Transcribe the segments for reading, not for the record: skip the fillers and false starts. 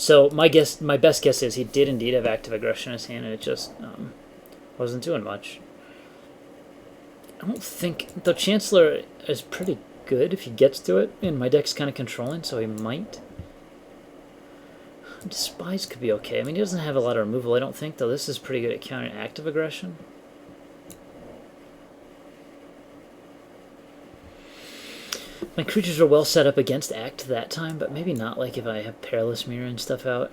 So my best guess is he did indeed have active aggression in his hand, and it just wasn't doing much. I don't think the Chancellor is pretty good if he gets to it, and my deck's kind of controlling, so he might. Despise could be okay. I mean, he doesn't have a lot of removal, I don't think, though. This is pretty good at countering active aggression. My creatures are well set up against Act that time, but maybe not like if I have Perilous Mirror and stuff out.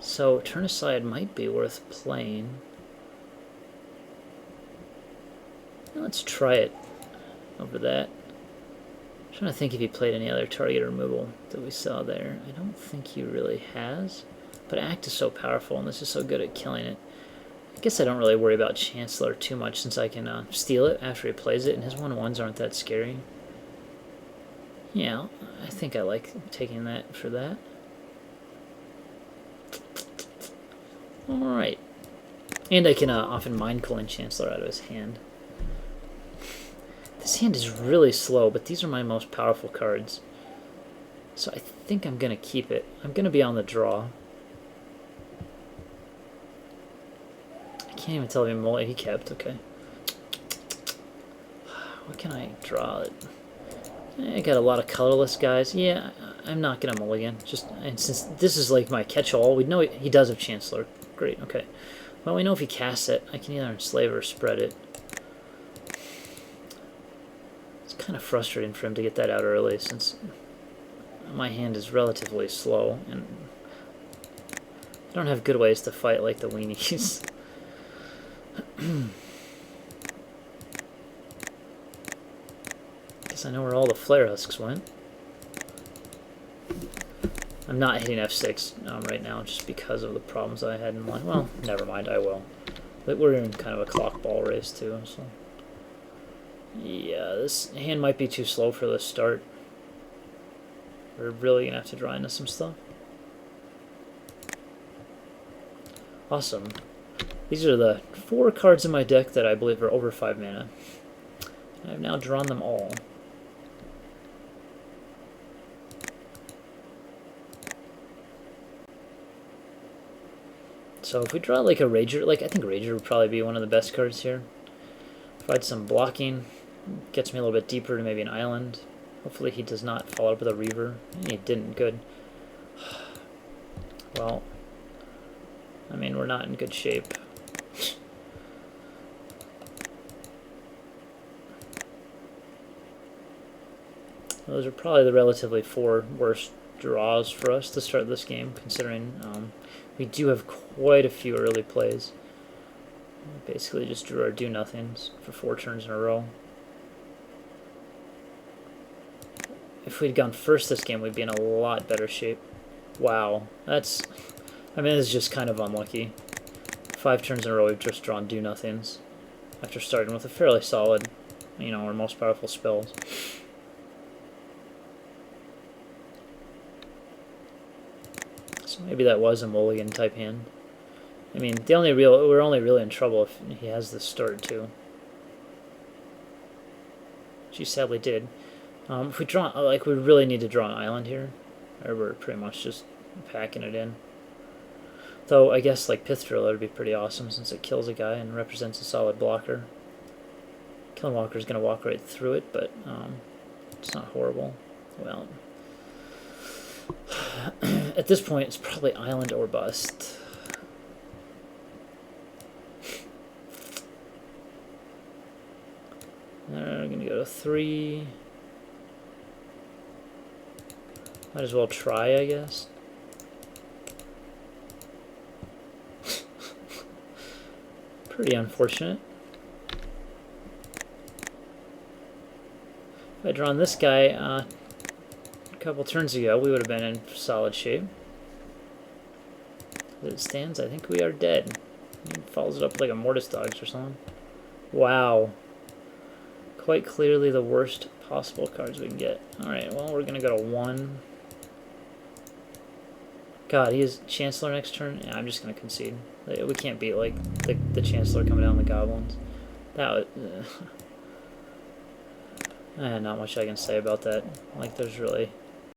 So Turn Aside might be worth playing. Let's try it over that. I'm trying to think if he played any other target removal that we saw there. I don't think he really has. But Act is so powerful, and this is so good at killing it. I guess I don't really worry about Chancellor too much, since I can steal it after he plays it, and his 1/1s aren't that scary. Yeah, I think I like taking that for that. Alright. And I can often Mind Calling Chancellor out of his hand. This hand is really slow, but these are my most powerful cards. So I think I'm going to keep it. I'm going to be on the draw. I can't even tell if he kept. Okay. What can I draw? I got a lot of colorless guys. Yeah, I'm not going to mulligan. And since this is like my catch-all, we know he does have Chancellor. Great, okay. Well, we know if he casts it, I can either enslave or spread it. Kind of frustrating for him to get that out early, since my hand is relatively slow and I don't have good ways to fight like the weenies. Guess I know where all the Flare Husks went. I'm not hitting F6 right now just because of the problems I had in line. Well, never mind, I will. But we're in kind of a clock ball race too, so. Yeah, this hand might be too slow for the start. We're really going to have to draw into some stuff. Awesome. These are the 4 cards in my deck that I believe are over 5 mana. I've now drawn them all. So if we draw like a Rager, I think Rager would probably be one of the best cards here. Provide some blocking. Gets me a little bit deeper to maybe an island. Hopefully he does not follow up with a Reaver. He didn't. Good. Well, I mean, we're not in good shape. Those are probably the relatively 4 worst draws for us to start this game, considering we do have quite a few early plays. Basically just drew our do-nothings for 4 turns in a row. If we'd gone first this game, we'd be in a lot better shape. Wow, that's... I mean, it's just kind of unlucky. 5 turns in a row, we've just drawn do-nothings after starting with a fairly solid, our most powerful spells. So maybe that was a mulligan type hand. I mean, we're only really in trouble if he has this start too. She sadly did. If we draw, we really need to draw an island here, or we're pretty much just packing it in. Though I guess Pith Driller would be pretty awesome since it kills a guy and represents a solid blocker. Killing Walker is going to walk right through it, but it's not horrible. Well, at this point, it's probably island or bust. We're going to go to 3. Might as well try, I guess. Pretty unfortunate. If I'd drawn this guy a couple turns ago, we would have been in solid shape. As it stands, I think we are dead. He follows it up like a Mortis Dogs or something. Wow. Quite clearly the worst possible cards we can get. Alright, well, we're going to go to 1. God, he has Chancellor next turn? Yeah, I'm just going to concede. We can't beat, the Chancellor coming down the Goblins. That was... not much I can say about that. There's really